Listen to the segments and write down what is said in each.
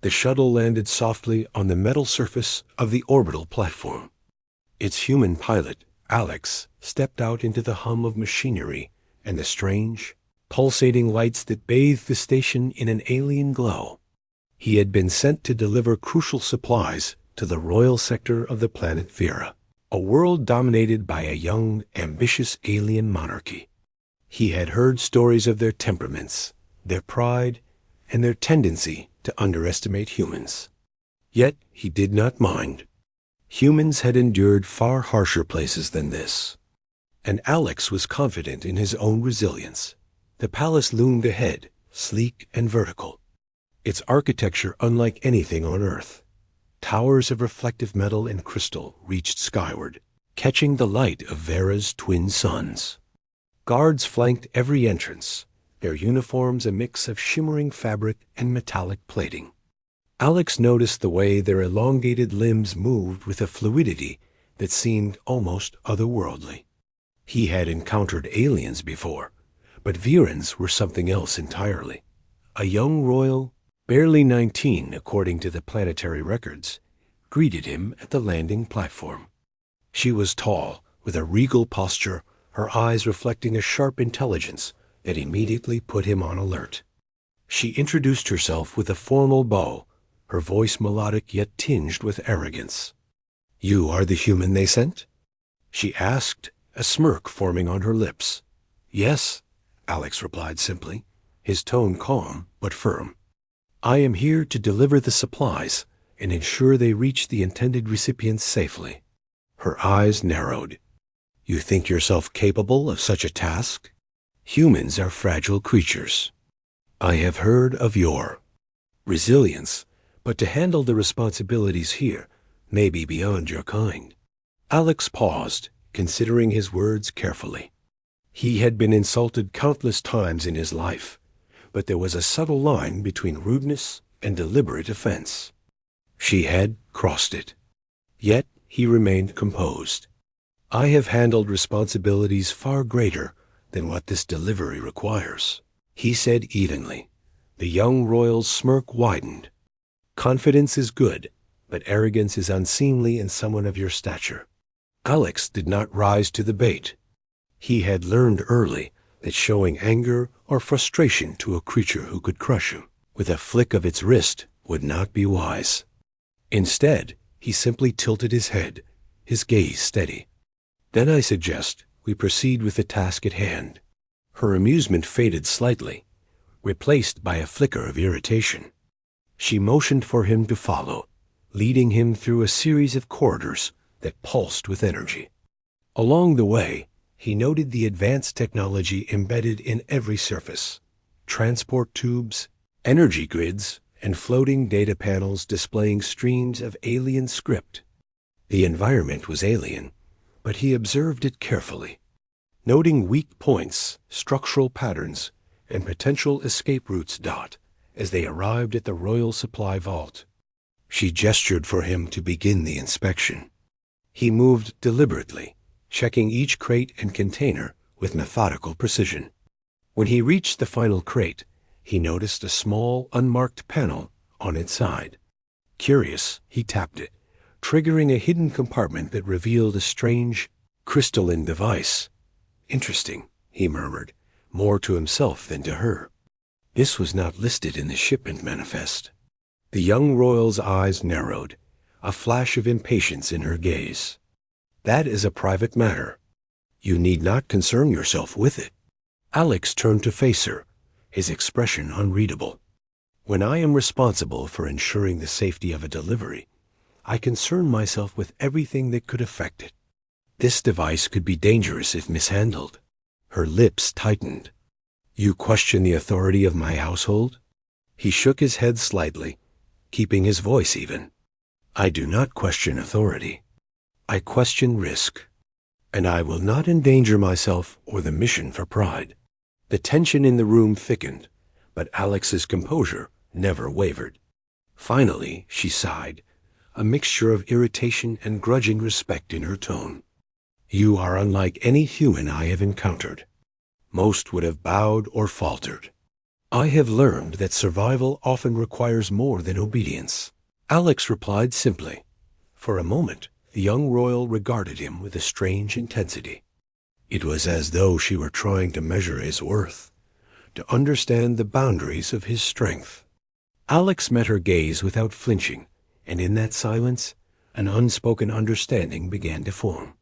The shuttle landed softly on the metal surface of the orbital platform. Its human pilot, Alex, stepped out into the hum of machinery and the strange, pulsating lights that bathed the station in an alien glow. He had been sent to deliver crucial supplies to the royal sector of the planet Vera, a world dominated by a young, ambitious alien monarchy. He had heard stories of their temperaments, their pride, and their tendency to underestimate humans. Yet he did not mind. Humans had endured far harsher places than this. And Alex was confident in his own resilience. The palace loomed ahead, sleek and vertical, its architecture unlike anything on Earth. Towers of reflective metal and crystal reached skyward, catching the light of Vera's twin suns. Guards flanked every entrance, their uniforms a mix of shimmering fabric and metallic plating. Alex noticed the way their elongated limbs moved with a fluidity that seemed almost otherworldly. He had encountered aliens before, but Verans were something else entirely. A young royal, barely 19 according to the planetary records, greeted him at the landing platform. She was tall, with a regal posture, her eyes reflecting a sharp intelligence that immediately put him on alert. She introduced herself with a formal bow, her voice melodic yet tinged with arrogance. "You are the human they sent?" she asked, a smirk forming on her lips. "Yes," Alex replied simply, his tone calm but firm. "I am here to deliver the supplies and ensure they reach the intended recipients safely." Her eyes narrowed. "You think yourself capable of such a task? Humans are fragile creatures. I have heard of your resilience, but to handle the responsibilities here may be beyond your kind." Alex paused, considering his words carefully. He had been insulted countless times in his life, but there was a subtle line between rudeness and deliberate offense. She had crossed it. Yet he remained composed. "I have handled responsibilities far greater than what this delivery requires," he said evenly. The young royal's smirk widened. "Confidence is good, but arrogance is unseemly in someone of your stature." Alex did not rise to the bait. He had learned early that showing anger or frustration to a creature who could crush him with a flick of its wrist would not be wise. Instead, he simply tilted his head, his gaze steady. "Then I suggest we proceed with the task at hand." Her amusement faded slightly, replaced by a flicker of irritation. She motioned for him to follow, leading him through a series of corridors that pulsed with energy. Along the way, he noted the advanced technology embedded in every surface: transport tubes, energy grids, and floating data panels displaying streams of alien script. The environment was alien, but he observed it carefully, noting weak points, structural patterns, and potential escape routes as they arrived at the royal supply vault. She gestured for him to begin the inspection. He moved deliberately, checking each crate and container with methodical precision. When he reached the final crate, he noticed a small, unmarked panel on its side. Curious, he tapped it, triggering a hidden compartment that revealed a strange, crystalline device. "Interesting," he murmured, more to himself than to her. This was not listed in the shipment manifest. The young royal's eyes narrowed, a flash of impatience in her gaze. "That is a private matter. You need not concern yourself with it." Alex turned to face her, his expression unreadable. "When I am responsible for ensuring the safety of a delivery, I concern myself with everything that could affect it. This device could be dangerous if mishandled." Her lips tightened. "You question the authority of my household?" He shook his head slightly, keeping his voice even. "I do not question authority. I question risk, and I will not endanger myself or the mission for pride." The tension in the room thickened, but Alex's composure never wavered. Finally, she sighed, a mixture of irritation and grudging respect in her tone. "You are unlike any human I have encountered. Most would have bowed or faltered. I have learned that survival often requires more than obedience. Alex replied simply. For a moment, the young royal regarded him with a strange intensity. It was as though she were trying to measure his worth, to understand the boundaries of his strength. Alex met her gaze without flinching, and in that silence, an unspoken understanding began to form.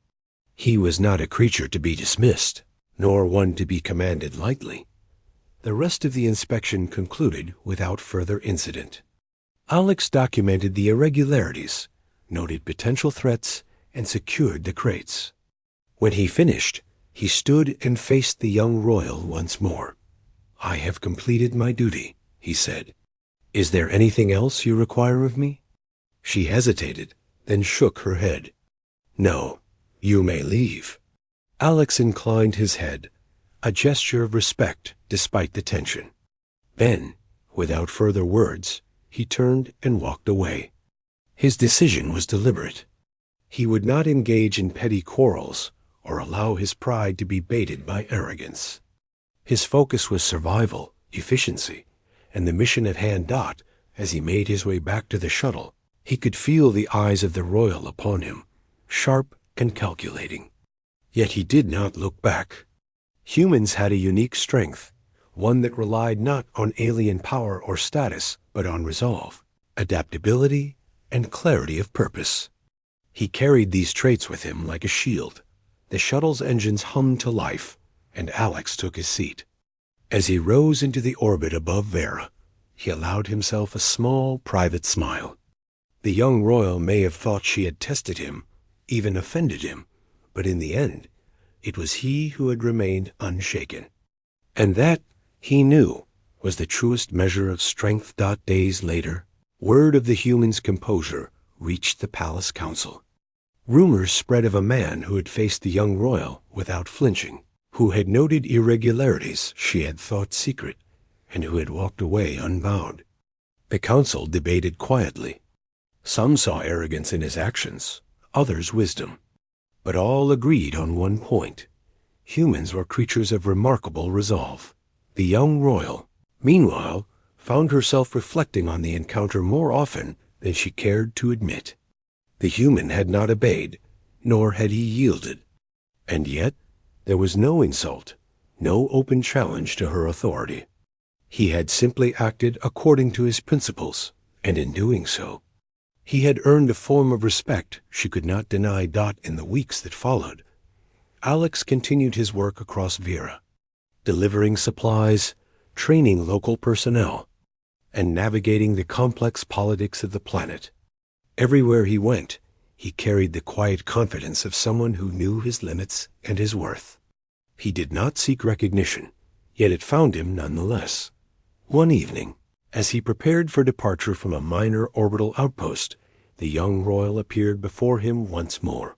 He was not a creature to be dismissed, nor one to be commanded lightly. The rest of the inspection concluded without further incident. Alex documented the irregularities, noted potential threats, and secured the crates. When he finished, he stood and faced the young royal once more. "I have completed my duty," he said. "Is there anything else you require of me?" She hesitated, then shook her head. "No, you may leave." Alex inclined his head, a gesture of respect despite the tension. Then, without further words, he turned and walked away. His decision was deliberate. He would not engage in petty quarrels or allow his pride to be baited by arrogance. His focus was survival, efficiency, and the mission at hand. As he made his way back to the shuttle, he could feel the eyes of the royal upon him, sharp and calculating. Yet he did not look back. Humans had a unique strength, one that relied not on alien power or status, but on resolve, adaptability, and clarity of purpose. He carried these traits with him like a shield. The shuttle's engines hummed to life, and Alex took his seat. As he rose into the orbit above Vera, he allowed himself a small, private smile. The young royal may have thought she had tested him, even offended him, but in the end, it was he who had remained unshaken. And that, he knew, was the truest measure of strength. Days later, word of the human's composure reached the palace council. Rumors spread of a man who had faced the young royal without flinching, who had noted irregularities she had thought secret, and who had walked away unbowed. The council debated quietly. Some saw arrogance in his actions, others wisdom. But all agreed on one point. Humans were creatures of remarkable resolve. The young royal, meanwhile, found herself reflecting on the encounter more often than she cared to admit. The human had not obeyed, nor had he yielded. And yet, there was no insult, no open challenge to her authority. He had simply acted according to his principles, and in doing so, he had earned a form of respect she could not deny. In the weeks that followed, Alex continued his work across Vera, delivering supplies, training local personnel, and navigating the complex politics of the planet. Everywhere he went, he carried the quiet confidence of someone who knew his limits and his worth. He did not seek recognition, yet it found him nonetheless. One evening, as he prepared for departure from a minor orbital outpost, the young royal appeared before him once more.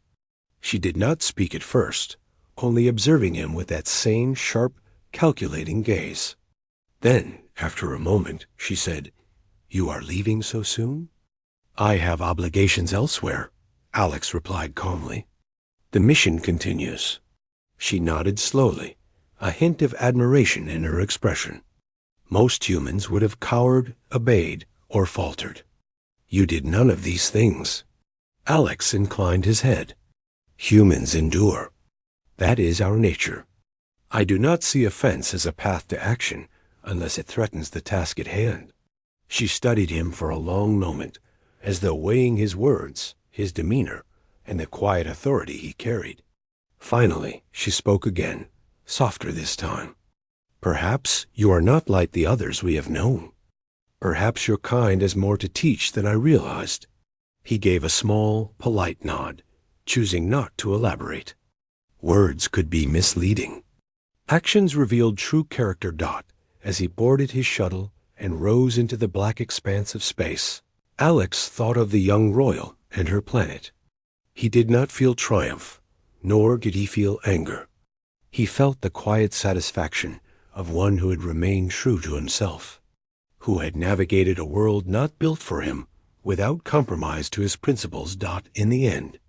She did not speak at first, only observing him with that same sharp, calculating gaze. Then, after a moment, she said, "You are leaving so soon?" "I have obligations elsewhere," Alex replied calmly. "The mission continues." She nodded slowly, a hint of admiration in her expression. Most humans would have cowered, obeyed, or faltered. You did none of these things. Alex inclined his head. Humans endure. That is our nature. I do not see offense as a path to action unless it threatens the task at hand. She studied him for a long moment, as though weighing his words, his demeanor, and the quiet authority he carried. Finally, she spoke again, softer this time. "Perhaps you are not like the others we have known. Perhaps your kind has more to teach than I realized." He gave a small, polite nod, choosing not to elaborate. Words could be misleading. Actions revealed true character. As he boarded his shuttle and rose into the black expanse of space, Alex thought of the young royal and her planet. He did not feel triumph, nor did he feel anger. He felt the quiet satisfaction of one who had remained true to himself, who had navigated a world not built for him without compromise to his principles. In the end,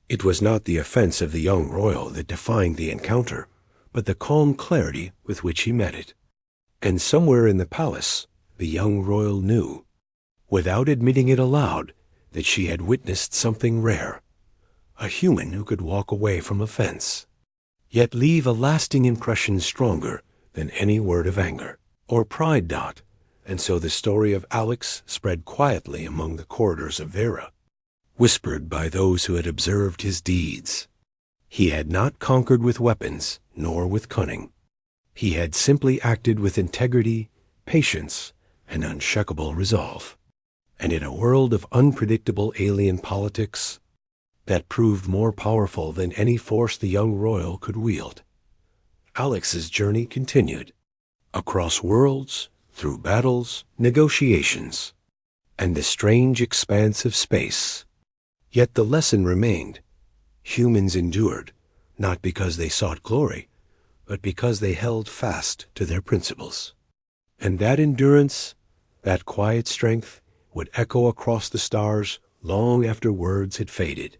it was not the offense of the young royal that defined the encounter, but the calm clarity with which he met it. And somewhere in the palace, the young royal knew, without admitting it aloud, that she had witnessed something rare. A human who could walk away from a fence, yet leave a lasting impression stronger than any word of anger or pride. And so the story of Alex spread quietly among the corridors of Vera, whispered by those who had observed his deeds. He had not conquered with weapons, nor with cunning. He had simply acted with integrity, patience, and unshakable resolve. And in a world of unpredictable alien politics that proved more powerful than any force the young royal could wield, Alex's journey continued, across worlds, through battles, negotiations, and the strange expanse of space. Yet the lesson remained. Humans endured, not because they sought glory, but because they held fast to their principles. And that endurance, that quiet strength, would echo across the stars long after words had faded.